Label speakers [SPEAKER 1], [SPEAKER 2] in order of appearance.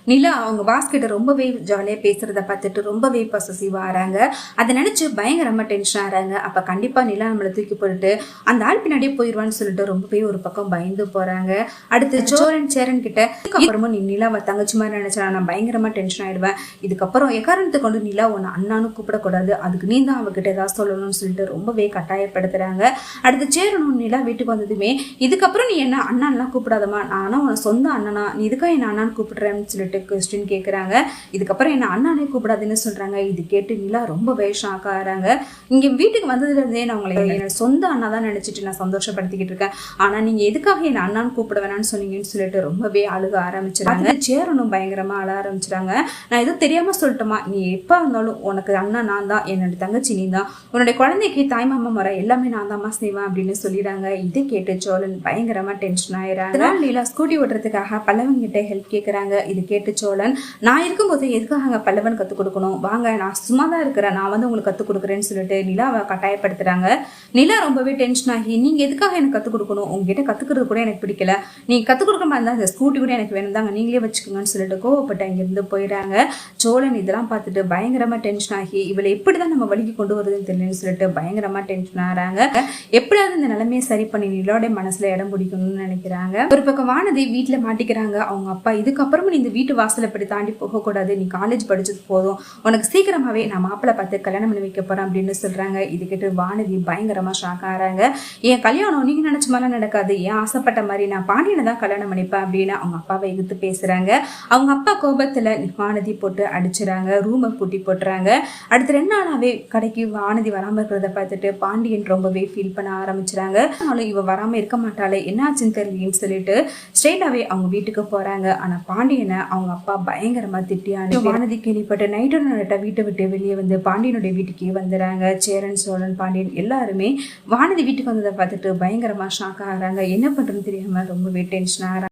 [SPEAKER 1] நிலா அவங்க பாஸ் கிட்ட ரொம்பவே ஜாலியாக பேசுறத பார்த்துட்டு ரொம்பவே பொசசிவ் ஆகிறாங்க. அதை நினைச்சு பயங்கரமா டென்ஷன் ஆகிறாங்க. அப்ப கண்டிப்பா நிலா நம்மளை தூக்கி போட்டுட்டு அந்த ஆள் பின்னாடியே போயிடுவான்னு சொல்லிட்டு ரொம்பவே ஒரு பக்கம் பயந்து போறாங்க. அடுத்து சோழன் சேரன் கிட்ட இதுக்கப்புறமும் நீ நிலாவை தங்கச்சி மாதிரி நினைச்சா நான் பயங்கரமா டென்ஷன் ஆயிடுவேன். இதுக்கப்புறம் எக்காரணத்தை கொண்டு நிலா உன்னை அண்ணான்னு கூப்பிடக்கூடாது, அதுக்கு நீ தான் அவகிட்ட ஏதாவது சொல்லணும்னு சொல்லிட்டு ரொம்பவே கட்டாயப்படுத்துறாங்க. அடுத்து சேரனும் நிலா வீட்டுக்கு வந்ததுமே இதுக்கப்புறம் நீ என்ன அண்ணான்லாம் கூப்பிடாதமா, நானா உன சொந்த அண்ணனா, நீ இதுக்காக என்ன அண்ணான்னு கூப்பிடுறேன்னு சொல்லிட்டு கொஸ்டின் கேட்குறாங்க. இதுக்கப்புறம் என்ன அண்ணானே கூப்பிடாதுன்னு சொல்றாங்க. இது கேட்டு நிலா ரொம்பவே ஷாக் ஆகிறாங்க. இங்க வீட்டுக்கு வந்ததுல இருந்தே நான் உங்களை என்னோட சொந்த அண்ணா தான் நினைச்சிட்டு நான் சந்தோஷப்படுத்திக்கிட்டு இருக்கேன், ஆனா நீங்க எதுக்காக என்ன அண்ணான்னு கூப்பிட வேணாம்னு சொன்னீங்கன்னு சொல்லிட்டு ரொம்பவே அழுக ஆரம்பிச்சிடாங்க. சேரனும் பயங்கரமா அழ ஆரம்பிச்சிடாங்க. நான் எதுவும் தெரியாம சொல்லிட்டோமா, நீ எப்ப இருந்தாலும் உனக்கு அண்ணா நான் தான், என்னோட தங்கச்சி நீ தான், உன்னுடைய குழந்தைக்கு தாய்மாமா முறை எல்லாமே நான் தான் செய்வேன் அப்படின்னு சொல்லிடுறாங்க. இது கேட்டு சோழன் பயங்கரமா டென்ஷன் ஆயிடுறாங்க. லீலா ஸ்கூட்டி ஓட்டுறதுக்காக பல்லவன் கிட்ட ஹெல்ப் கேட்கறாங்க. இது கேட்டு சோழன், நான் இருக்கும்போது எதுக்காக பல்லவன் கத்துக் கொடுக்கணும், வாங்க நான் சும்மா தான் இருக்கிறேன், நான் வந்து உங்களுக்கு கத்துக் கொடுக்குறேன்னு சொல்லிட்டு நிலாவை கட்டாயப்படுத்துறாங்க. நிலா ரொம்பவே டென்ஷன் ஆகி, நீங்க எதுக்காக எனக்கு கத்துக் கொடுக்கணும், உங்ககிட்ட கத்துக்கிறது கூட எனக்கு பிடிக்கல, நீங்க கத்துக் கொடுக்க மாதிரி இருந்தா இந்த ஸ்கூட்டி கூட எனக்கு வேணும் தாங்க, நீங்களே வச்சுக்கோங்கன்னு சொல்லிட்டு கோவப்பட்டு அங்கிருந்து போயிடுறாங்க. சோழன் இதெல்லாம் பார்த்துட்டு பயங்கரமா டென்ஷன் ஆகி, இவளை எப்படிதான் நம்ம வழிக்கு கொண்டு வருதுன்னு தெரியலன்னு சொல்லிட்டு பயங்கரமா டென்ஷன் ஆகிறாங்க. எப்படியாவது இந்த நிலைமையை சரி பண்ணி நிலோட மனசுல இடம் பிடிக்கணும்னு நினைக்கிறாங்க. ஒரு பக்கம் வானதி வீட்டுல மாட்டிக்கிறாங்க. அவங்க அப்பா, இதுக்கப்புறமும் நீ இந்த வீட்டு வாசலை படி தாண்டி போகக்கூடாது, நீ காலேஜ் படிச்சது போதும், உனக்கு சீக்கிரமாவே நான் மாப்பிள்ளை பார்த்து கல்யாணம் பண்ணி வைக்க போறேன் அப்படின்னு சொல்றாங்க. இது கேட்டு வானதி பயங்கரமா ஷாக் ஆகிறாங்க. என் கல்யாணம் நீங்க நினைச்ச மாதிரி நடக்காது, ஏன் ஆசைப்பட்ட மாதிரி நான் பாண்டியனை தான் கல்யாணம் பண்ணிப்பேன் அப்படின்னு அவங்க அப்பாவை எதிர்த்து பேசுறாங்க. அவங்க அப்பா கோபத்துல வானதி போட்டு அடிச்சுறாங்க, ரூமை பூட்டி போட்டுறாங்க. அடுத்த 2 நாளாவே கடைக்கு வானதி வராம இருக்கிறத பார்த்துட்டு பாண்டியன் ரொம்பவே ஃபீல் பண்ண ஆரம்பிச்சுறாங்க. ஆனாலும் இவ வராம இருக்க மாட்டாளே, என்னாச்சுன்னு தெரியலன்னு சொல்லிட்டு ஸ்ட்ரெயிட்டாவே அவங்க வீட்டுக்கு போறாங்க. ஆனா பாண்டியனை அவங்க அப்பா பயங்கரமா திட்டியானு வானதி கேள்விப்பட்டு நைட்டோட வீட்டை விட்டு வெளியே வந்து பாண்டியனுடைய வீட்டுக்கே வந்துடுறாங்க. சேரன் சோழன் பாண்டியன் எல்லாருமே வானதி வீட்டுக்கு வந்ததை பார்த்துட்டு பயங்கரமா ஷாக் ஆகிறாங்க. என்ன பண்றதுன்னு தெரியாம ரொம்பவே டென்ஷன் ஆகிறாங்க.